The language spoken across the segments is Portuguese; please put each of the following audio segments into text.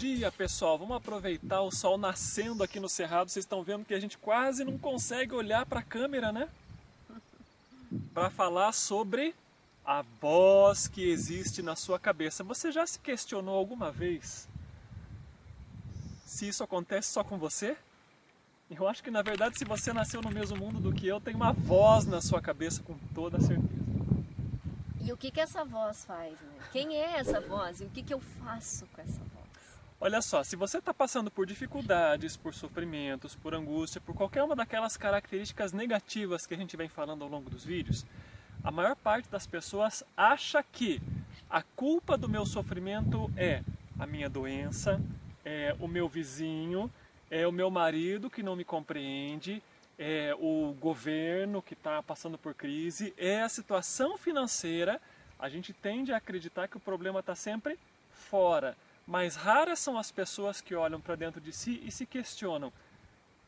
dia, pessoal. Vamos aproveitar o sol nascendo aqui no Cerrado. Vocês estão vendo que a gente quase não consegue olhar para a câmera, né? Para falar sobre a voz que existe na sua cabeça. Você já se questionou alguma vez se isso acontece só com você? Eu acho que, na verdade, se você nasceu no mesmo mundo do que eu, tem uma voz na sua cabeça com toda certeza. E o que essa voz faz, né? Quem é essa voz e o que eu faço com essa voz? Olha só, se você está passando por dificuldades, por sofrimentos, por angústia, por qualquer uma daquelas características negativas que a gente vem falando ao longo dos vídeos, a maior parte das pessoas acha que a culpa do meu sofrimento é a minha doença, é o meu vizinho, é o meu marido que não me compreende, é o governo que está passando por crise, é a situação financeira. A gente tende a acreditar que o problema está sempre fora, mas raras são as pessoas que olham para dentro de si e se questionam: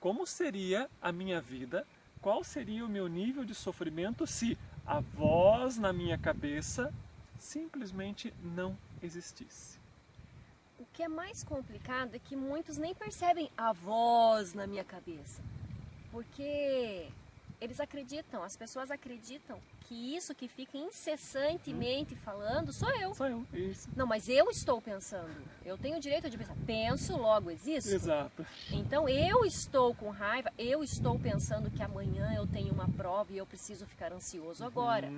como seria a minha vida, qual seria o meu nível de sofrimento se a voz na minha cabeça simplesmente não existisse? O que é mais complicado é que muitos nem percebem a voz na minha cabeça. Porque eles acreditam, as pessoas acreditam que isso que fica incessantemente falando sou eu. Sou eu, isso. Não, mas eu estou pensando. Eu tenho o direito de pensar. Penso, logo existo. Exato. Então eu estou com raiva, eu estou pensando que amanhã eu tenho uma prova e eu preciso ficar ansioso agora.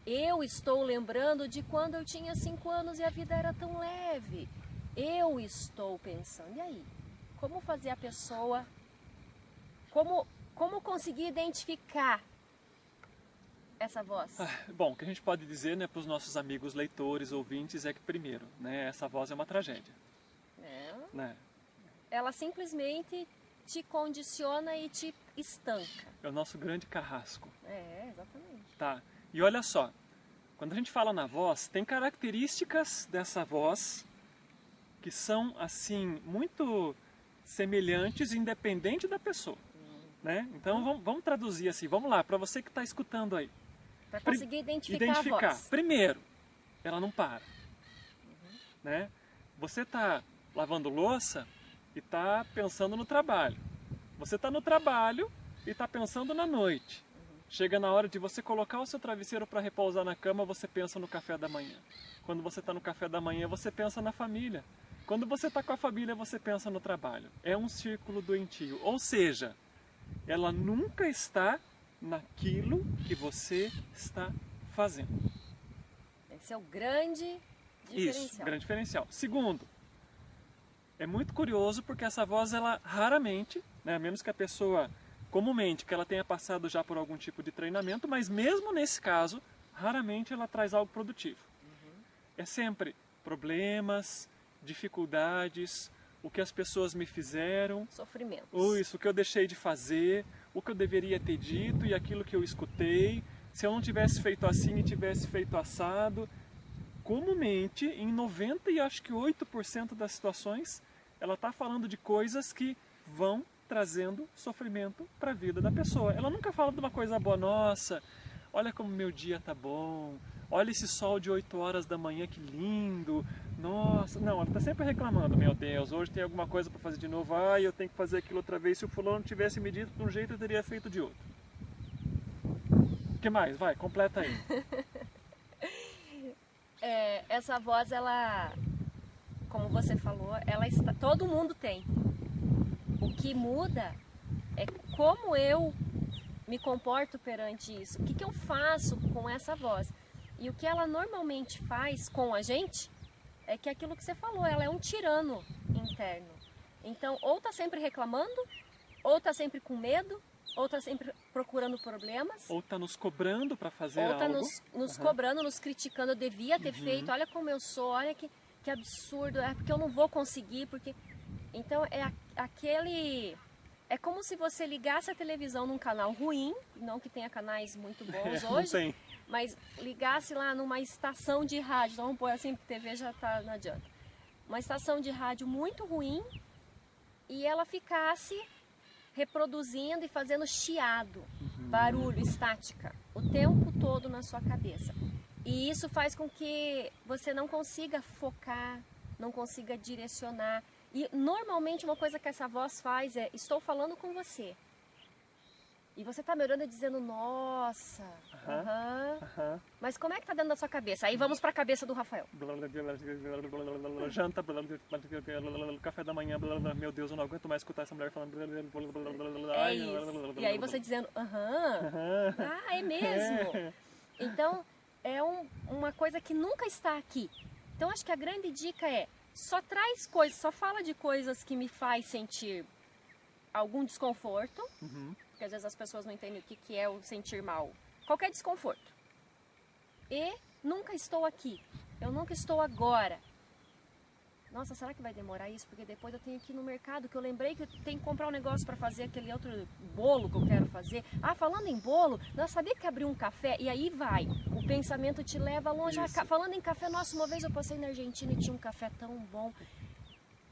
Eu estou lembrando de quando eu tinha 5 anos e a vida era tão leve. Eu estou pensando. E aí? Como fazer a pessoa... Como conseguir identificar essa voz? Bom, o que a gente pode dizer, né, para os nossos amigos leitores, ouvintes, é que primeiro, né, essa voz é uma tragédia. Né? Ela simplesmente te condiciona e te estanca. É o nosso grande carrasco. Exatamente. Tá. E olha só, quando a gente fala na voz, tem características dessa voz que são, assim, muito semelhantes, independente da pessoa. Né? Então vamos traduzir assim, vamos lá, para você que está escutando aí. Para conseguir identificar a voz. Primeiro, ela não para. Né? Você está lavando louça e está pensando no trabalho. Você está no trabalho e está pensando na noite. Chega na hora de você colocar o seu travesseiro para repousar na cama, você pensa no café da manhã. Quando você está no café da manhã, você pensa na família. Quando você está com a família, você pensa no trabalho. É um círculo doentio. Ou seja, ela nunca está naquilo que você está fazendo. Esse é o grande diferencial. Isso, grande diferencial. Segundo, é muito curioso porque essa voz, ela raramente, né, a menos que a pessoa, comumente, que ela tenha passado já por algum tipo de treinamento, mas mesmo nesse caso, raramente ela traz algo produtivo. É sempre problemas, dificuldades, o que as pessoas me fizeram, sofrimentos. Isso, o que eu deixei de fazer, o que eu deveria ter dito e aquilo que eu escutei, se eu não tivesse feito assim e tivesse feito assado. Comumente, em 98% das situações, ela está falando de coisas que vão trazendo sofrimento para a vida da pessoa. Ela nunca fala de uma coisa boa: nossa, olha como meu dia tá bom, olha esse sol de 8 horas da manhã, que lindo. Nossa, não, ela está sempre reclamando: meu Deus, hoje tem alguma coisa para fazer de novo, eu tenho que fazer aquilo outra vez, se o fulano tivesse me dito de um jeito, eu teria feito de outro. O que mais? Vai, completa aí. Essa voz, ela, como você falou, ela está, todo mundo tem. O que muda é como eu me comporto perante isso, o que eu faço com essa voz. E o que ela normalmente faz com a gente é que aquilo que você falou, ela é um tirano interno. Então, ou está sempre reclamando, ou está sempre com medo, ou está sempre procurando problemas. Ou está nos cobrando para fazer algo. Ou está nos cobrando, nos criticando: eu devia ter feito, olha como eu sou, olha que absurdo, é porque eu não vou conseguir, porque... Então, é como se você ligasse a televisão num canal ruim, não que tenha canais muito bons hoje, tem. Mas ligasse lá numa estação de rádio, então vamos pôr assim, porque TV já tá, não adianta. Uma estação de rádio muito ruim e ela ficasse reproduzindo e fazendo chiado, barulho, estática, o tempo todo na sua cabeça. E isso faz com que você não consiga focar, não consiga direcionar. E normalmente uma coisa que essa voz faz é, estou falando com você. E você tá me olhando e dizendo, nossa, mas como é que tá dentro da sua cabeça? Aí vamos pra cabeça do Rafael. Janta, café da manhã, meu Deus, eu não aguento mais escutar essa mulher falando. É isso. E aí você dizendo, é mesmo. Então, é uma coisa que nunca está aqui. Então, acho que a grande dica é, só traz coisas, só fala de coisas que me faz sentir algum desconforto, porque às vezes as pessoas não entendem o que é o sentir mal. Qualquer desconforto. E nunca estou aqui. Eu nunca estou agora. Nossa, será que vai demorar isso? Porque depois eu tenho que ir no mercado, que eu lembrei que eu tenho que comprar um negócio para fazer aquele outro bolo que eu quero fazer. Ah, falando em bolo, eu sabia que abriu um café e aí vai. O pensamento te leva longe. Falando em café, nossa, uma vez eu passei na Argentina e tinha um café tão bom.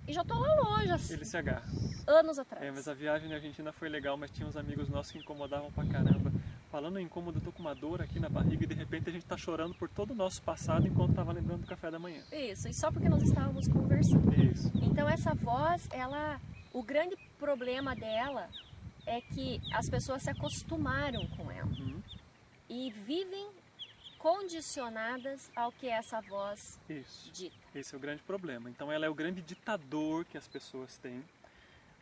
E já tô lá longe, assim, Ele se agarra. anos atrás. É, mas a viagem na Argentina foi legal, mas tinha uns amigos nossos que incomodavam pra caramba. Falando em incômodo, eu tô com uma dor aqui na barriga e de repente a gente tá chorando por todo o nosso passado enquanto tava lembrando do café da manhã. Isso, e só porque nós estávamos conversando. Isso. Então essa voz, o grande problema dela é que as pessoas se acostumaram com ela e vivem condicionadas ao que essa voz dita. Esse é o grande problema. Então ela é o grande ditador que as pessoas têm.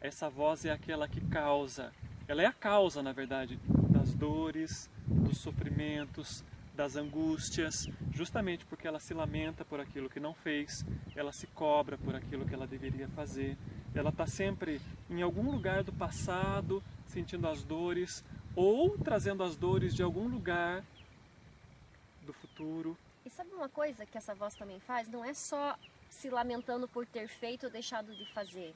Essa voz é aquela que causa, ela é a causa, na verdade, das dores, dos sofrimentos, das angústias, justamente porque ela se lamenta por aquilo que não fez, ela se cobra por aquilo que ela deveria fazer, ela está sempre em algum lugar do passado sentindo as dores ou trazendo as dores de algum lugar do futuro. E sabe uma coisa que essa voz também faz? Não é só se lamentando por ter feito ou deixado de fazer,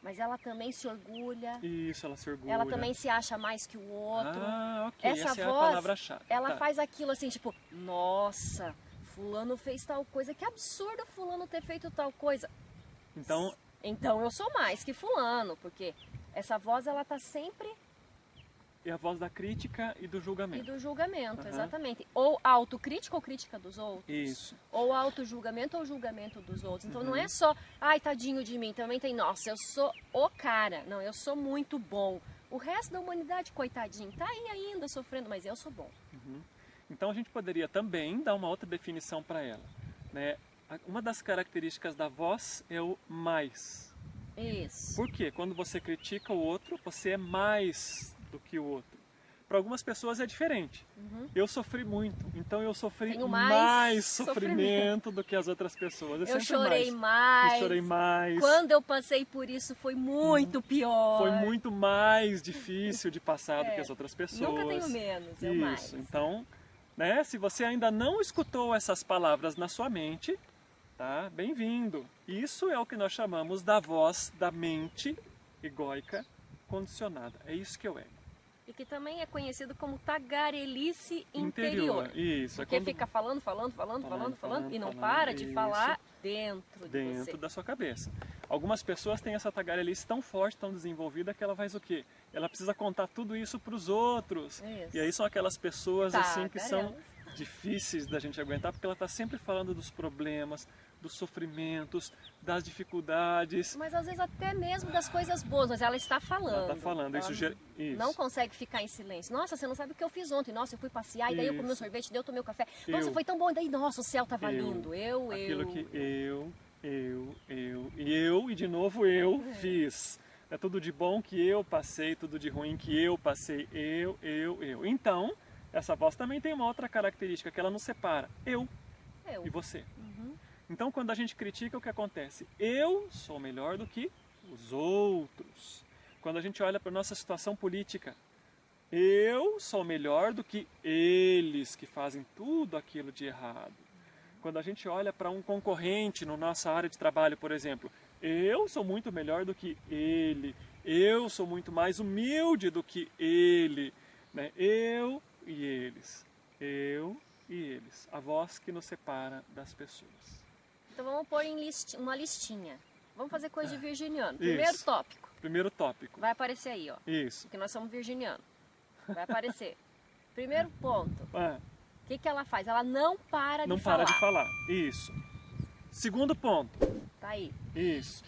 mas ela também se orgulha. Isso, ela se orgulha. Ela também se acha mais que o outro. Ah, ok. Essa Essa voz, é a palavra-chave. ela faz aquilo assim, tipo, nossa, fulano fez tal coisa, que absurdo fulano ter feito tal coisa. Então eu sou mais que fulano, porque essa voz, ela tá sempre... É a voz da crítica e do julgamento. E do julgamento, exatamente. Ou autocrítica ou crítica dos outros. Isso. Ou auto-julgamento ou julgamento dos outros. Então não é só, ai, tadinho de mim. Também tem, nossa, eu sou o cara. Não, eu sou muito bom. O resto da humanidade, coitadinho, tá aí ainda sofrendo, mas eu sou bom. Então a gente poderia também dar uma outra definição para ela, né? Uma das características da voz é o mais. Isso. Por quê? Quando você critica o outro, você é mais do que o outro. Para algumas pessoas é diferente. Eu sofri muito, então eu sofri Tenho mais sofrimento do que as outras pessoas. Eu chorei mais. Eu chorei mais. Quando eu passei por isso foi muito pior. Foi muito mais difícil de passar do que as outras pessoas. Nunca tenho menos, eu isso. mais. Então, né, se você ainda não escutou essas palavras na sua mente, tá? Bem-vindo. Isso é o que nós chamamos da voz da mente egóica condicionada. É isso que eu ego. E que também é conhecido como tagarelice interior. Isso. Porque fica falando e não para de falar dentro de você. Dentro da sua cabeça. Algumas pessoas têm essa tagarelice tão forte, tão desenvolvida, que ela faz o quê? Ela precisa contar tudo isso para os outros. Isso. E aí são aquelas pessoas assim que são difíceis da gente aguentar, porque ela está sempre falando dos problemas, dos sofrimentos, das dificuldades. Mas às vezes até mesmo das coisas boas, mas ela está falando. Ela está falando, isso. Não consegue ficar em silêncio. Nossa, você não sabe o que eu fiz ontem. Nossa, eu fui passear, e daí eu comi um sorvete, daí eu tomei um café. Nossa, foi tão bom, e daí, nossa, o céu estava lindo. Aquilo que eu, e de novo eu fiz. É tudo de bom que eu passei, tudo de ruim que eu passei. Eu. Então, essa voz também tem uma outra característica, que ela não separa eu. E você. Então, quando a gente critica, o que acontece? Eu sou melhor do que os outros. Quando a gente olha para a nossa situação política, eu sou melhor do que eles que fazem tudo aquilo de errado. Quando a gente olha para um concorrente na nossa área de trabalho, por exemplo, eu sou muito melhor do que ele. Eu sou muito mais humilde do que ele. Né? Eu e eles. Eu e eles. A voz que nos separa das pessoas. Então vamos pôr em uma listinha. Vamos fazer coisa de virginiano. Primeiro tópico. Primeiro tópico. Vai aparecer aí, ó. Isso. Porque nós somos virginianos. Vai aparecer. Primeiro ponto. O que ela faz? Ela não para de falar. Não para de falar. Isso. Segundo ponto. Tá aí. Isso.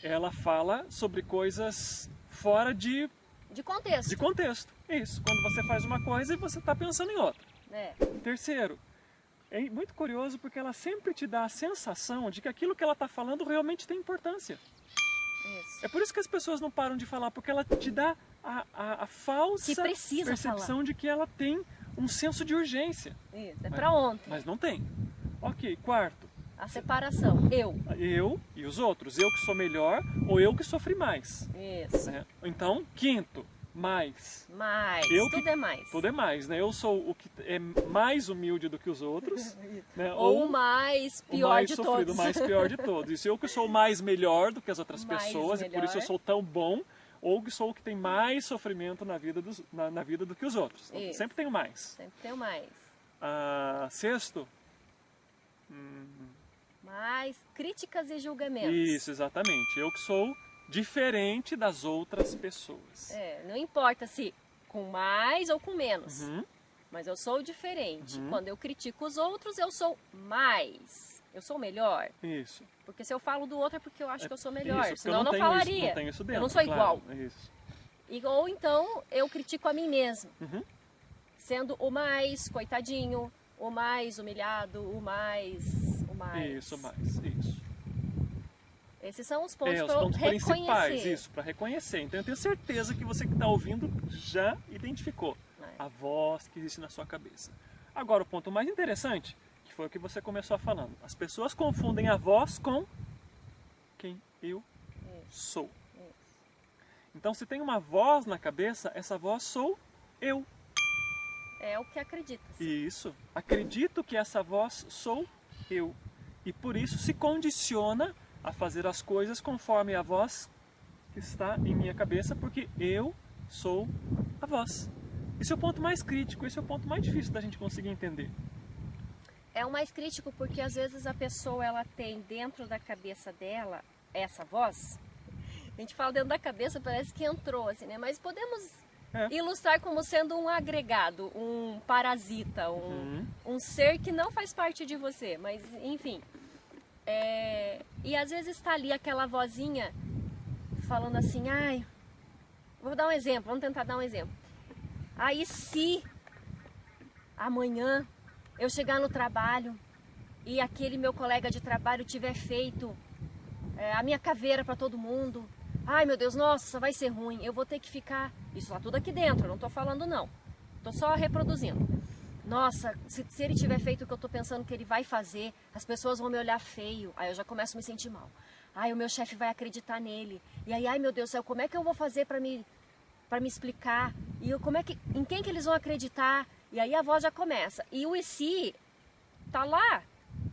ela fala sobre coisas fora de De contexto. contexto. Isso, quando você faz uma coisa e você está pensando em outra. É. Terceiro, é muito curioso porque ela sempre te dá a sensação de que aquilo que ela está falando realmente tem importância. Isso. É por isso que as pessoas não param de falar, porque ela te dá a falsa Que precisa percepção falar. de que ela tem um senso de urgência. Isso. É pra ontem. Mas não tem. Ok, quarto, A separação. eu e os outros. Eu que sou melhor ou eu que sofri mais. Isso. Né? Então, quinto, mais. Mais. Eu Tudo que- é mais. Tudo é mais, né? Eu sou o que é mais humilde do que os outros. Né? Ou o mais o pior mais de sofrido, todos. o mais pior de todos. Isso eu que sou o mais melhor do que as outras Mais pessoas e por isso eu melhor. sou tão bom, ou que sou o que tem mais sofrimento na vida, na vida do que os outros. Então, Isso. sempre tenho mais. Sempre tem o mais. Sexto, Mais críticas e julgamentos. isso, exatamente. Eu que sou diferente das outras pessoas. É, não importa se com mais ou com menos. Uhum. Mas eu sou diferente. Uhum. Quando eu critico os outros, eu sou mais. Eu sou melhor. Isso. Porque se eu falo do outro é porque eu acho que eu sou melhor. Isso, porque Senão eu não tenho falaria. Isso, não tenho isso dentro, eu não sou claro. igual. Isso. Ou então eu critico a mim mesmo. Uhum. Sendo o mais coitadinho, o mais humilhado, o mais. Isso, mais. Isso. Esses são os pontos Os para eu pontos principais, reconhecer. isso, para reconhecer. Então eu tenho certeza que você que está ouvindo já identificou É. a voz que existe na sua cabeça. Agora, o ponto mais interessante, que foi o que você começou falando. As pessoas confundem a voz com quem eu sou. Então, se tem uma voz na cabeça, essa voz sou eu. É o que acredita. Isso. Acredito que essa voz sou eu. E por isso se condiciona a fazer as coisas conforme a voz que está em minha cabeça, porque eu sou a voz. Esse é o ponto mais crítico, esse é o ponto mais difícil da gente conseguir entender. É o mais crítico porque às vezes a pessoa ela tem dentro da cabeça dela essa voz. A gente fala dentro da cabeça, parece que entrou assim, né? Mas podemos ilustrar como sendo um agregado, um parasita, um ser que não faz parte de você, mas enfim. E às vezes está ali aquela vozinha falando assim, ai, vou dar um exemplo, vamos tentar dar um exemplo. Aí se amanhã eu chegar no trabalho e aquele meu colega de trabalho tiver feito a minha caveira para todo mundo, ai meu Deus, nossa, vai ser ruim, eu vou ter que ficar, isso lá tudo aqui dentro, eu não estou falando não, estou só reproduzindo. Nossa, se ele tiver feito o que eu estou pensando que ele vai fazer, as pessoas vão me olhar feio, aí eu já começo a me sentir mal. Ai, o meu chefe vai acreditar nele, e aí, ai meu Deus do céu, como é que eu vou fazer para me explicar? E eu, em quem que eles vão acreditar? E aí a voz já começa. E o se tá lá,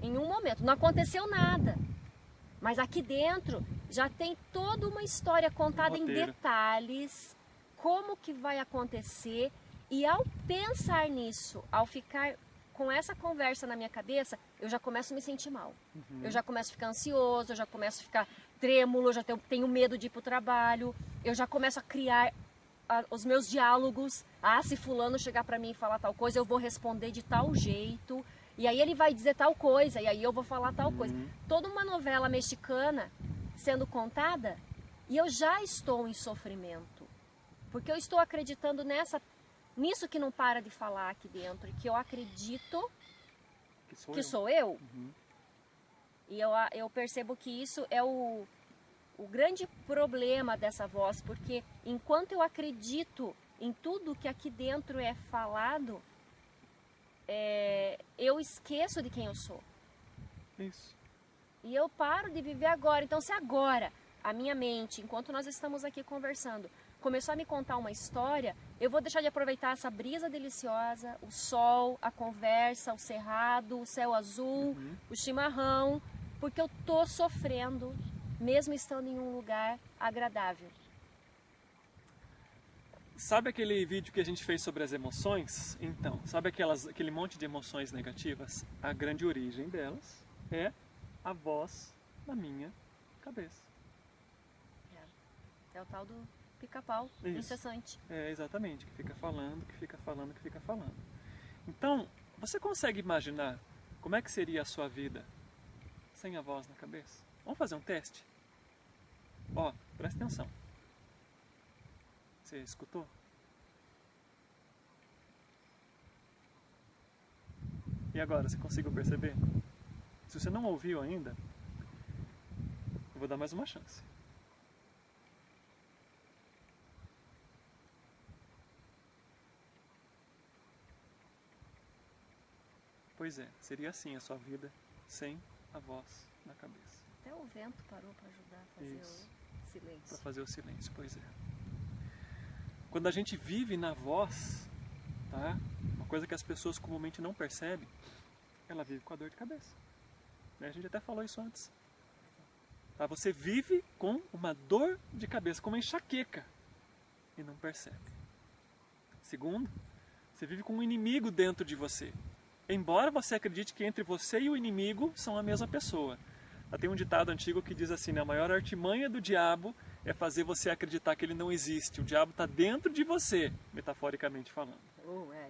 em um momento, não aconteceu nada. Mas aqui dentro já tem toda uma história contada em detalhes, como que vai acontecer. E ao pensar nisso, ao ficar com essa conversa na minha cabeça, eu já começo a me sentir mal. Eu já começo a ficar ansioso, eu já começo a ficar trêmulo, eu já tenho medo de ir para o trabalho, eu já começo a criar os meus diálogos. Ah, se fulano chegar para mim e falar tal coisa, eu vou responder de tal jeito. E aí ele vai dizer tal coisa, e aí eu vou falar tal coisa. Toda uma novela mexicana sendo contada, e eu já estou em sofrimento. Porque eu estou acreditando nisso que não para de falar aqui dentro, e que eu acredito que sou eu. E eu percebo que isso é o grande problema dessa voz, porque enquanto eu acredito em tudo que aqui dentro é falado, eu esqueço de quem eu sou. Isso. E eu paro de viver agora. Então, se agora a minha mente, enquanto nós estamos aqui conversando, começou a me contar uma história, eu vou deixar de aproveitar essa brisa deliciosa, o sol, a conversa, o cerrado, o céu azul, o chimarrão, porque eu tô sofrendo, mesmo estando em um lugar agradável. Sabe aquele vídeo que a gente fez sobre as emoções? Então, sabe aquele monte de emoções negativas? A grande origem delas é a voz na minha cabeça. É o tal do pica-pau incessante. Exatamente, que fica falando, que fica falando, que fica falando. Então, você consegue imaginar como é que seria a sua vida sem a voz na cabeça? Vamos fazer um teste? Ó, presta atenção. Você escutou? E agora, você conseguiu perceber? Se você não ouviu ainda, eu vou dar mais uma chance. Pois é, seria assim a sua vida sem a voz na cabeça. Até o vento parou para ajudar a fazer Isso. o silêncio. Para fazer o silêncio, pois é. Quando a gente vive na voz, tá? Uma coisa que as pessoas comumente não percebem, ela vive com a dor de cabeça. Né? A gente até falou isso antes. Tá? Você vive com uma dor de cabeça, com uma enxaqueca, e não percebe. Segundo, você vive com um inimigo dentro de você. Embora você acredite que entre você e o inimigo são a mesma pessoa. Tem um ditado antigo que diz assim, né? A maior artimanha do diabo é fazer você acreditar que ele não existe. O diabo está dentro de você, metaforicamente falando.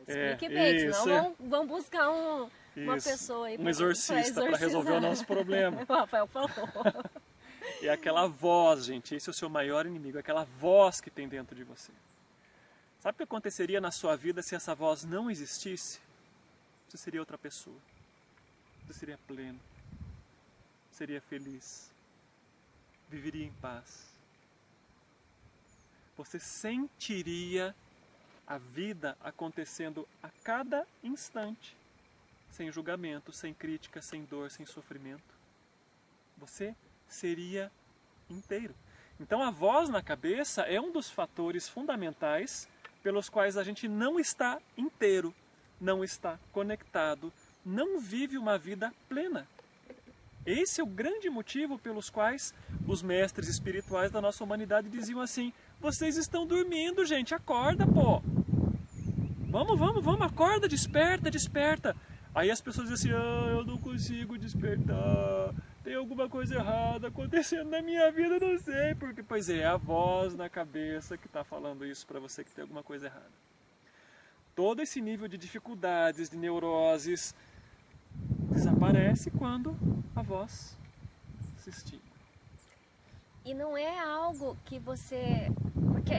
Explique bem, isso, senão vão buscar uma isso. pessoa aí um exorcista para resolver o nosso problema. O Rafael falou. É aquela voz, gente, esse é o seu maior inimigo, é aquela voz que tem dentro de você. Sabe o que aconteceria na sua vida se essa voz não existisse? Você seria outra pessoa. Você seria pleno. Seria feliz. Viveria em paz. Você sentiria a vida acontecendo a cada instante, sem julgamento, sem crítica, sem dor, sem sofrimento. Você seria inteiro. Então a voz na cabeça é um dos fatores fundamentais pelos quais a gente não está inteiro, não está conectado, não vive uma vida plena. Esse é o grande motivo pelos quais os mestres espirituais da nossa humanidade diziam assim: vocês estão dormindo, gente, acorda, pô! Vamos, acorda, desperta, desperta. Aí as pessoas dizem assim: eu não consigo despertar, tem alguma coisa errada acontecendo na minha vida, não sei porque. Pois é a voz na cabeça que está falando isso para você, que tem alguma coisa errada. Todo esse nível de dificuldades, de neuroses, desaparece quando a voz se extingue. E não é algo que você... Porque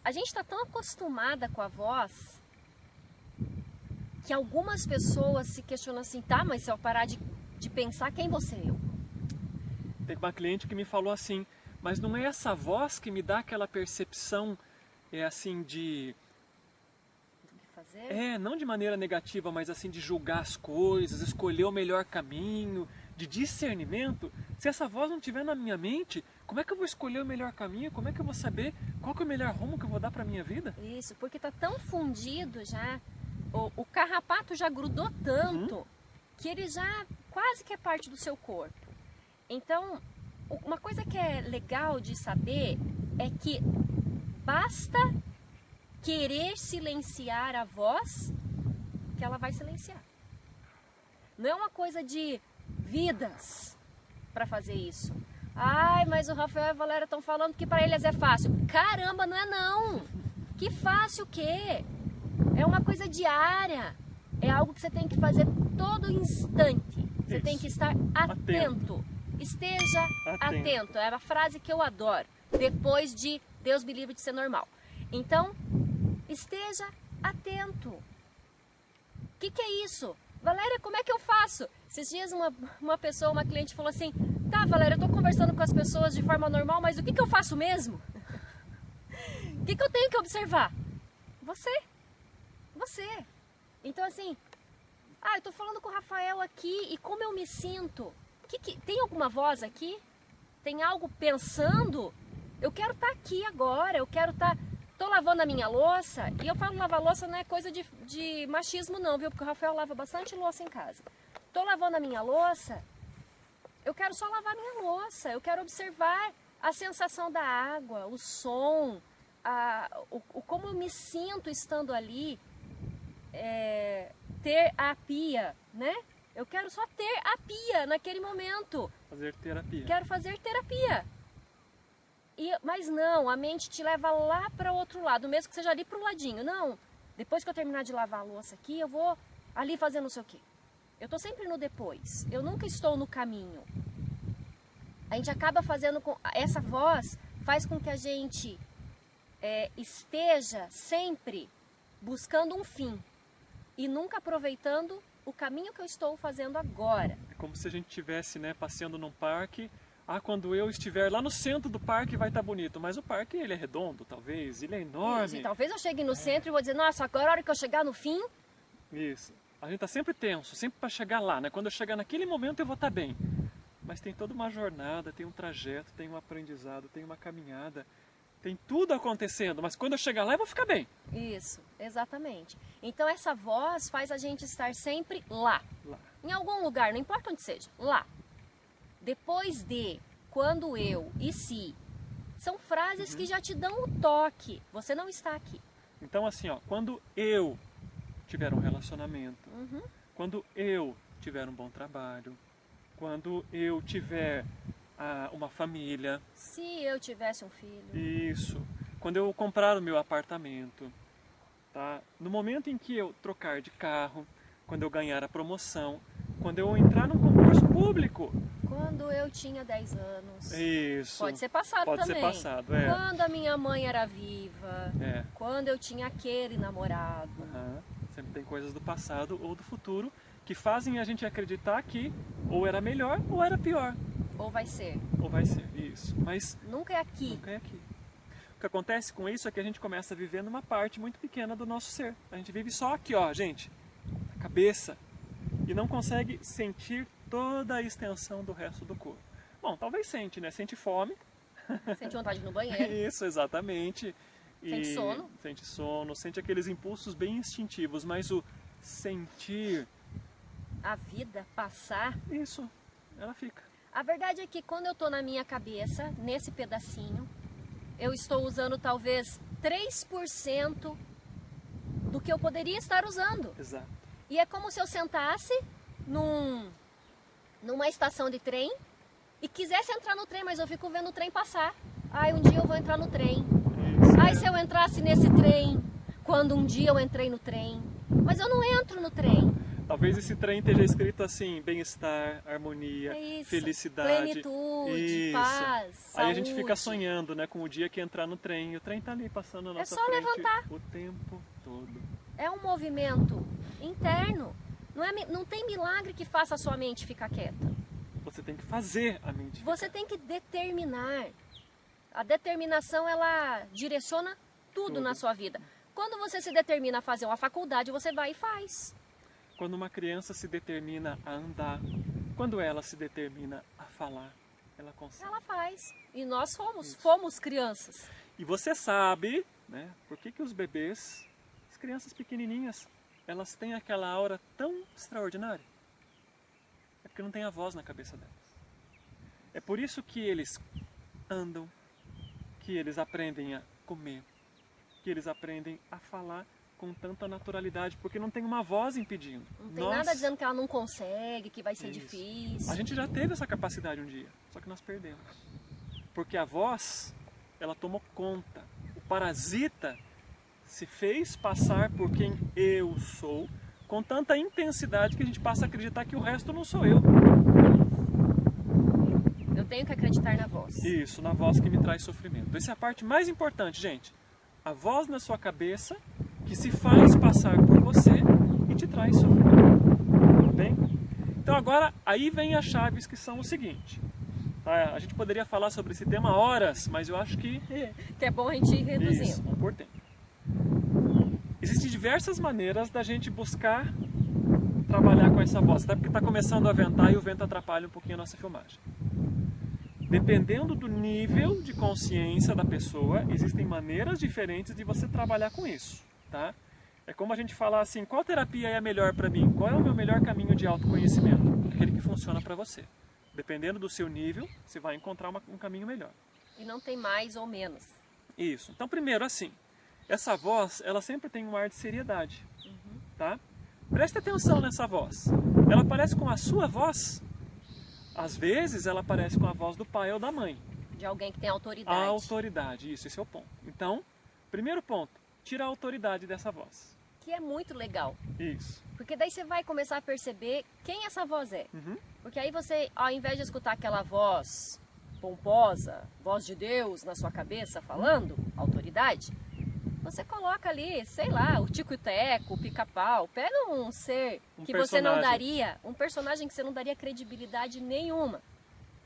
a gente está tão acostumada com a voz que algumas pessoas se questionam assim, tá, mas se eu parar de pensar, quem você é eu? Teve uma cliente que me falou assim, mas não é essa voz que me dá aquela percepção, assim, de... fazer? Não de maneira negativa, mas assim de julgar as coisas, escolher o melhor caminho, de discernimento. Se essa voz não estiver na minha mente, como é que eu vou escolher o melhor caminho? Como é que eu vou saber qual que é o melhor rumo que eu vou dar para a minha vida? Isso, porque está tão fundido já, o carrapato já grudou tanto que ele já quase que é parte do seu corpo. Então, uma coisa que é legal de saber é que basta querer silenciar a voz, que ela vai silenciar. Não é uma coisa de vidas para fazer isso. Ai, mas o Rafael e a Valéria estão falando que para eles é fácil. Caramba, não é não. Que fácil o quê? É uma coisa diária. É algo que você tem que fazer todo instante. Você tem que estar atento. Esteja atento. É uma frase que eu adoro. Depois de Deus me livre de ser normal. Então, esteja atento. O que é isso? Valéria, como é que eu faço? Esses dias uma cliente falou assim, tá, Valéria, eu tô conversando com as pessoas de forma normal, mas o que eu faço mesmo? O que eu tenho que observar? Você. Então assim, eu tô falando com o Rafael aqui e como eu me sinto? Tem alguma voz aqui? Tem algo pensando? Eu quero estar aqui agora, eu quero estar... Tô lavando a minha louça, e eu falo lavar louça não é coisa de machismo não, viu? Porque o Rafael lava bastante louça em casa. Tô lavando a minha louça, eu quero só lavar a minha louça, eu quero observar a sensação da água, o som, como eu me sinto estando ali, ter a pia, né? Eu quero só ter a pia naquele momento. Fazer terapia. Quero fazer terapia. Mas não, a mente te leva lá para o outro lado, mesmo que seja ali para o ladinho. Não, depois que eu terminar de lavar a louça aqui, eu vou ali fazer não sei o quê. Eu estou sempre no depois, eu nunca estou no caminho. A gente acaba fazendo com... Essa voz faz com que a gente esteja sempre buscando um fim e nunca aproveitando o caminho que eu estou fazendo agora. É como se a gente estivesse, né, passeando num parque. Quando eu estiver lá no centro do parque vai estar bonito, mas o parque ele é redondo, talvez, ele é enorme. E talvez eu chegue no centro e vou dizer, nossa, agora a hora que eu chegar no fim... Isso. A gente está sempre tenso, sempre para chegar lá, né? Quando eu chegar naquele momento eu vou estar bem. Mas tem toda uma jornada, tem um trajeto, tem um aprendizado, tem uma caminhada, tem tudo acontecendo, mas quando eu chegar lá eu vou ficar bem. Isso, exatamente. Então essa voz faz a gente estar sempre lá. Em algum lugar, não importa onde seja, lá. Depois de, quando eu e se, são frases que já te dão o toque, você não está aqui. Então assim, ó, quando eu tiver um relacionamento, quando eu tiver um bom trabalho, quando eu tiver uma família. Se eu tivesse um filho. Isso. Quando eu comprar o meu apartamento, tá? No momento em que eu trocar de carro, quando eu ganhar a promoção, quando eu entrar num concurso público. Quando eu tinha 10 anos. Isso. Pode ser passado também. Pode ser passado, é. Quando a minha mãe era viva. É. Quando eu tinha aquele namorado. Sempre tem coisas do passado ou do futuro que fazem a gente acreditar que ou era melhor ou era pior. Ou vai ser. Ou vai ser, isso. Mas nunca é aqui. Nunca é aqui. O que acontece com isso é que a gente começa a viver numa parte muito pequena do nosso ser. A gente vive só aqui, ó, gente, a cabeça. E não consegue sentir toda a extensão do resto do corpo. Bom, talvez sente, né? Sente fome. Sente vontade de ir no banheiro. Isso, exatamente. Sente sono. Sente sono, sente aqueles impulsos bem instintivos, mas o sentir... A vida passar... Isso, ela fica. A verdade é que quando eu estou na minha cabeça, nesse pedacinho, eu estou usando talvez 3% do que eu poderia estar usando. Exato. E é como se eu sentasse numa estação de trem e quisesse entrar no trem, mas eu fico vendo o trem passar. Ai, um dia eu vou entrar no trem. Ai, se eu entrasse nesse trem, quando um dia eu entrei no trem. Mas eu não entro no trem. Talvez esse trem esteja escrito assim, bem-estar, harmonia, felicidade. Plenitude, paz, saúde. Aí a gente fica sonhando, né, com o dia que entrar no trem. E o trem tá ali passando na nossa frente. É só levantar. O tempo todo. É um movimento interno. Não tem milagre que faça a sua mente ficar quieta. Você tem que fazer a mente ficar. Você tem que determinar. A determinação, ela direciona tudo na sua vida. Quando você se determina a fazer uma faculdade, você vai e faz. Quando uma criança se determina a andar, quando ela se determina a falar, ela consegue. Ela faz. E nós fomos crianças. E você sabe, né, por que os bebês, as crianças pequenininhas, elas têm aquela aura tão extraordinária? É porque não tem a voz na cabeça delas. É por isso que eles andam, que eles aprendem a comer, que eles aprendem a falar com tanta naturalidade, porque não tem uma voz impedindo. Não tem nada dizendo que ela não consegue, que vai ser difícil. A gente já teve essa capacidade um dia, só que nós perdemos. Porque a voz, ela tomou conta. O parasita se fez passar por quem eu sou, com tanta intensidade que a gente passa a acreditar que o resto não sou eu. Eu tenho que acreditar na voz. Isso, na voz que me traz sofrimento. Essa é a parte mais importante, gente. A voz na sua cabeça que se faz passar por você e te traz sofrimento. Bem? Então agora, aí vem as chaves que são o seguinte. Tá? A gente poderia falar sobre esse tema horas, mas eu acho que... que é bom a gente ir reduzindo. Isso, vamos por tempo. Existem diversas maneiras da gente buscar trabalhar com essa voz, até porque está começando a ventar e o vento atrapalha um pouquinho a nossa filmagem. Dependendo do nível de consciência da pessoa, existem maneiras diferentes de você trabalhar com isso, tá? É como a gente falar assim, qual terapia é a melhor para mim? Qual é o meu melhor caminho de autoconhecimento? Aquele que funciona para você. Dependendo do seu nível, você vai encontrar um caminho melhor. E não tem mais ou menos. Isso. Então, primeiro, assim, essa voz, ela sempre tem um ar de seriedade, tá? Preste atenção nessa voz. Ela parece com a sua voz. Às vezes ela aparece com a voz do pai ou da mãe. De alguém que tem autoridade. A autoridade, isso, esse é o ponto. Então, primeiro ponto, tira a autoridade dessa voz. Que é muito legal. Isso. Porque daí você vai começar a perceber quem essa voz é. Porque aí você, ao invés de escutar aquela voz pomposa, voz de Deus na sua cabeça falando, autoridade, você coloca ali, sei lá, o Tico e o Teco, o Pica-Pau, pega um ser que você não daria, um personagem que você não daria credibilidade nenhuma.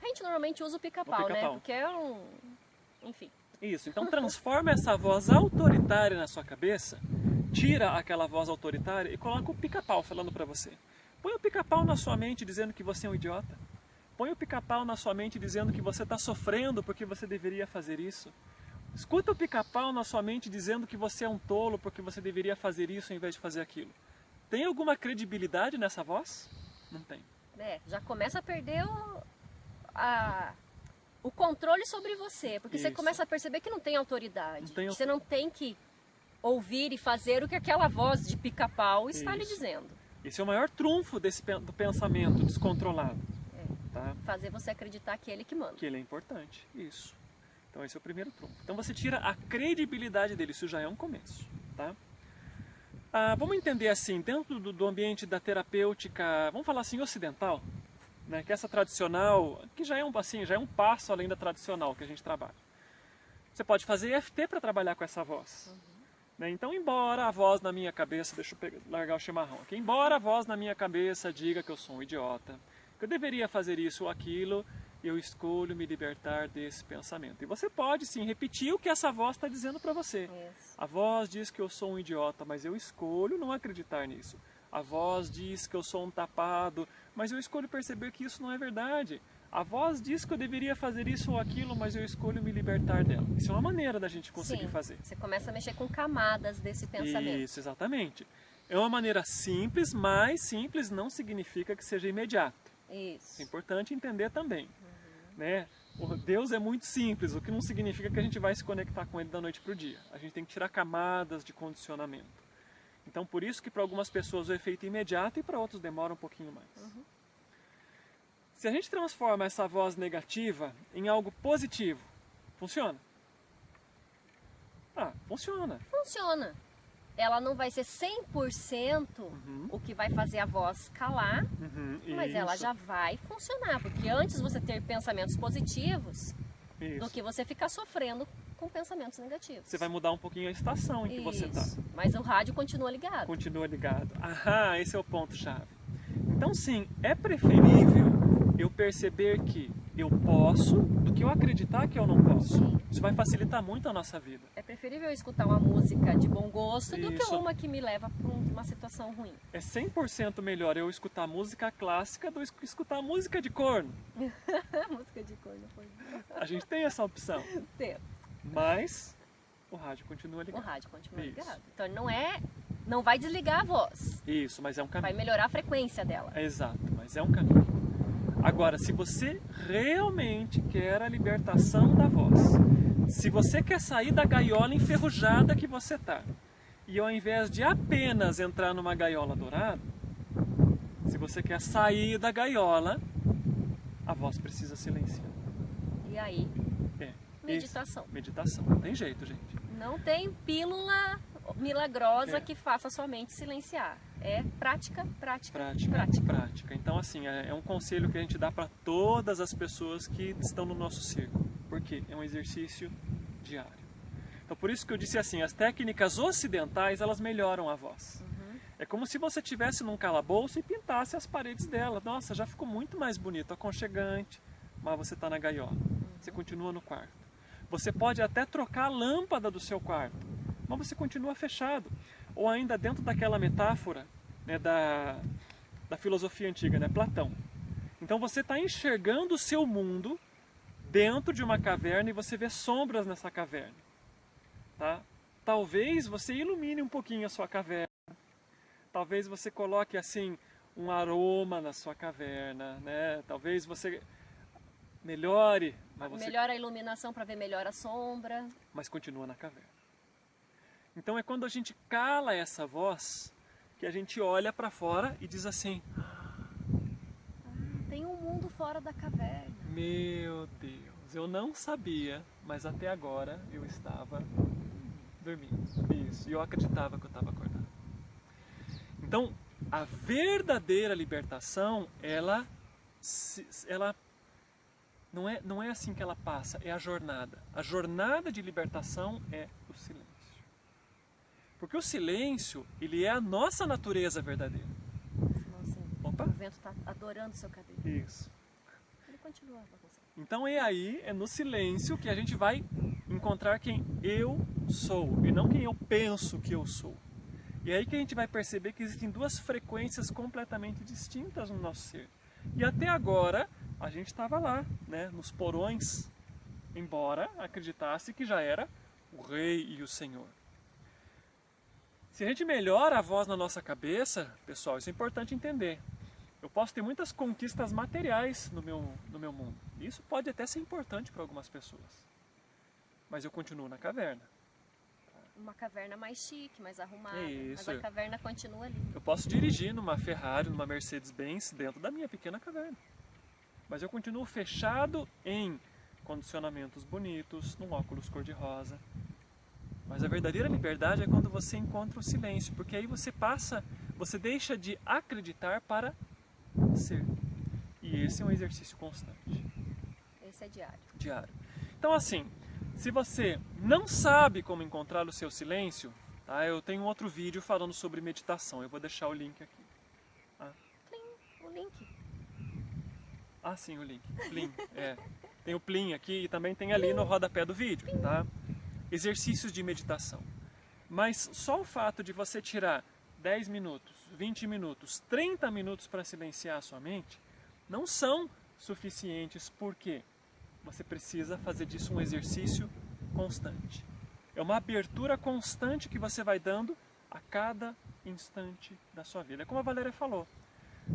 A gente normalmente usa o Pica-Pau, né? Porque é enfim. Isso, então transforma essa voz autoritária na sua cabeça, tira aquela voz autoritária e coloca o Pica-Pau falando pra você. Põe o Pica-Pau na sua mente dizendo que você é um idiota. Põe o Pica-Pau na sua mente dizendo que você está sofrendo porque você deveria fazer isso. Escuta o Pica-Pau na sua mente dizendo que você é um tolo porque você deveria fazer isso ao invés de fazer aquilo. Tem alguma credibilidade nessa voz? Não tem. Já começa a perder o controle sobre você, porque você começa a perceber que não tem autoridade, que você não tem que ouvir e fazer o que aquela voz de Pica-Pau está lhe dizendo. Esse é o maior trunfo do pensamento descontrolado. Tá? Fazer você acreditar que ele que manda. Que ele é importante, isso. Então esse é o primeiro trunfo. Então você tira a credibilidade dele, isso já é um começo. Tá? Vamos entender assim, dentro do ambiente da terapêutica, vamos falar assim, ocidental, né, que essa tradicional, que já é um passo além da tradicional que a gente trabalha. Você pode fazer EFT para trabalhar com essa voz. Né? Então, embora a voz na minha cabeça, deixa eu largar o chimarrão aqui, embora a voz na minha cabeça diga que eu sou um idiota, que eu deveria fazer isso ou aquilo, eu escolho me libertar desse pensamento. E você pode sim repetir o que essa voz está dizendo para você. A voz diz que eu sou um idiota, mas eu escolho não acreditar nisso. A voz diz que eu sou um tapado, mas eu escolho perceber que isso não é verdade. A voz diz que eu deveria fazer isso ou aquilo, mas eu escolho me libertar dela. Isso é uma maneira da gente conseguir fazer. Você começa a mexer com camadas desse pensamento. Isso, exatamente. É uma maneira simples, mas simples não significa que seja imediato. Isso. É importante entender também. Né? Deus é muito simples, o que não significa que a gente vai se conectar com Ele da noite para o dia. A gente tem que tirar camadas de condicionamento. Então, por isso que para algumas pessoas o efeito é imediato e para outros demora um pouquinho mais. Se a gente transforma essa voz negativa em algo positivo, funciona? Funciona. Funciona. Ela não vai ser 100% o que vai fazer a voz calar, mas ela já vai funcionar. Porque antes você ter pensamentos positivos do que você ficar sofrendo com pensamentos negativos. Você vai mudar um pouquinho a estação em que você está. Mas o rádio continua ligado. Continua ligado. Esse é o ponto-chave. Então, sim, é preferível eu perceber que eu posso do que eu acreditar que eu não posso. Isso vai facilitar muito a nossa vida. É preferível eu escutar uma música de bom gosto do que uma que me leva para uma situação ruim. É 100% melhor eu escutar música clássica do que escutar música de corno. Música de corno foi. A gente tem essa opção. Tem. Mas o rádio continua ligado. O rádio continua ligado. Então não vai desligar a voz. Isso, mas é um caminho. Vai melhorar a frequência dela. Exato, mas é um caminho. Agora, se você realmente quer a libertação da voz, se você quer sair da gaiola enferrujada que você está, e ao invés de apenas entrar numa gaiola dourada, se você quer sair da gaiola, a voz precisa silenciar. E aí? Meditação. Meditação. Não tem jeito, gente. Não tem pílula milagrosa que faça a sua mente silenciar. É prática. Então, assim, é um conselho que a gente dá para todas as pessoas que estão no nosso círculo. Porque é um exercício diário. Então, por isso que eu disse assim, as técnicas ocidentais, elas melhoram a voz. É como se você estivesse num calabouço e pintasse as paredes dela. Nossa, já ficou muito mais bonito, aconchegante. Mas você está na gaiola. Você continua no quarto. Você pode até trocar a lâmpada do seu quarto, mas você continua fechado. Ou ainda dentro daquela metáfora, né, da filosofia antiga, né, Platão. Então você está enxergando o seu mundo dentro de uma caverna e você vê sombras nessa caverna. Tá? Talvez você ilumine um pouquinho a sua caverna. Talvez você coloque assim um aroma na sua caverna, né? Talvez você melhore. Melhora a iluminação para ver melhor a sombra. Mas continua na caverna. Então é quando a gente cala essa voz que a gente olha para fora e diz assim: tem um mundo fora da caverna. Meu Deus, eu não sabia, mas até agora eu estava dormindo. Isso, e eu acreditava que eu estava acordado. Então, a verdadeira libertação, ela Não é assim que ela passa, é a jornada. A jornada de libertação é o silêncio. Porque o silêncio, ele é a nossa natureza verdadeira. Nossa, Opa. o vento está adorando o seu cabelo. Isso. Ele continua bagunçando. Então é no silêncio que a gente vai encontrar quem eu sou e não quem eu penso que eu sou. E é aí que a gente vai perceber que existem duas frequências completamente distintas no nosso ser. E até agora a gente estava lá, né, nos porões, embora acreditasse que já era o Rei e o Senhor. Se a gente melhora a voz na nossa cabeça, pessoal, isso é importante entender. Eu posso ter muitas conquistas materiais no meu mundo. Isso pode até ser importante para algumas pessoas. Mas eu continuo na caverna. Uma caverna mais chique, mais arrumada. Isso. Mas a caverna continua ali. Eu posso dirigir numa Ferrari, numa Mercedes-Benz dentro da minha pequena caverna. Mas eu continuo fechado em condicionamentos bonitos, num óculos cor-de-rosa. Mas a verdadeira liberdade é quando você encontra o silêncio, porque aí você deixa de acreditar para ser. E esse é um exercício constante. Esse é diário. Diário. Então assim, se você não sabe como encontrar o seu silêncio, tá? Eu tenho um outro vídeo falando sobre meditação, eu vou deixar o link aqui. Plim, o link. Ah, sim, o link. Plim, Tem o Plim aqui e também tem ali no rodapé do vídeo, tá? Exercícios de meditação. Mas só o fato de você tirar 10 minutos, 20 minutos, 30 minutos para silenciar a sua mente, não são suficientes, porque você precisa fazer disso um exercício constante. É uma abertura constante que você vai dando a cada instante da sua vida. É como a Valéria falou.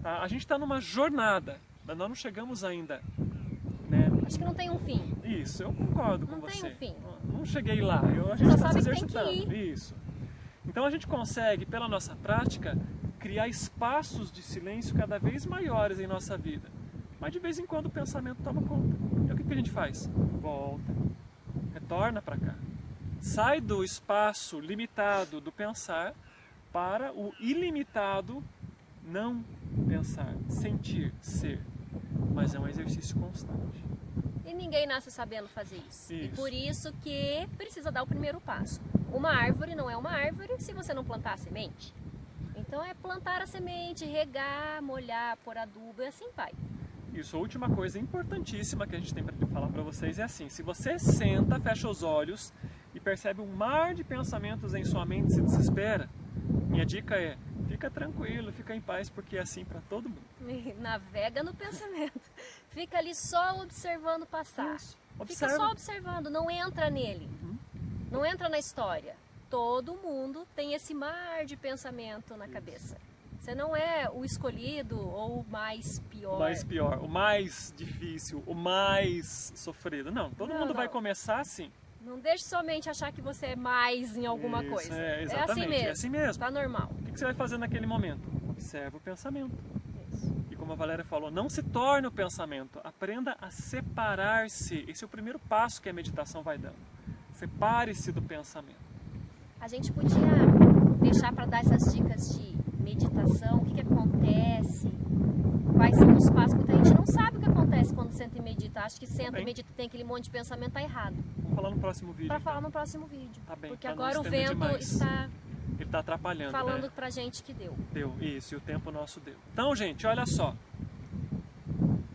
Tá? A gente está numa jornada, mas nós não chegamos ainda. Né? Acho que não tem um fim. Isso, eu concordo com Não você. tem um fim. Não cheguei lá, a gente Só está se sabe que tem que exercitando. ir. Isso. Então a gente consegue, pela nossa prática, criar espaços de silêncio cada vez maiores em nossa vida. Mas de vez em quando o pensamento toma conta. E o que a gente faz? Volta, retorna para cá. Sai do espaço limitado do pensar para o ilimitado não pensar, sentir, ser. Mas é um exercício constante. E ninguém nasce sabendo fazer isso. E Isso. por isso que precisa dar o primeiro passo. Uma árvore não é uma árvore se você não plantar a semente. Então é plantar a semente, regar, molhar, pôr adubo e assim vai. Isso, a última coisa importantíssima que a gente tem para falar para vocês é assim: se você senta, fecha os olhos e percebe um mar de pensamentos em sua mente e se desespera, minha dica é: fica tranquilo, fica em paz, porque é assim para todo mundo. Navega no pensamento. Fica ali só observando passar. Isso. Fica Observa. só observando, não entra nele. Não entra na história. Todo mundo tem esse mar de pensamento na cabeça. Você não é o escolhido ou o mais pior. O mais pior, o mais difícil, o mais sofrido. Não, todo mundo vai começar assim. Não deixe somente achar que você é mais em alguma Isso, coisa. exatamente, é assim mesmo. Tá normal. O que você vai fazer naquele momento? Observa o pensamento. Isso. E como a Valéria falou, não se torne o pensamento. Aprenda a separar-se. Esse é o primeiro passo que a meditação vai dando. Separe-se do pensamento. A gente podia deixar para dar essas dicas de meditação, o que acontece, quais são os passos, porque a gente não sabe o que acontece quando senta e medita. Acho que senta e medita tem aquele monte de pensamento, tá errado. Vamos falar no próximo vídeo. Para então. falar no próximo vídeo. Tá bem, porque pra não agora o estender vento demais. está Ele está atrapalhando, falando né? pra gente que deu. Deu, isso, e o tempo nosso deu. Então, gente, olha só.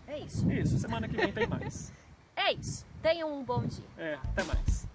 É isso. Isso, semana que vem tem mais. É isso. Tenham um bom dia. Até mais.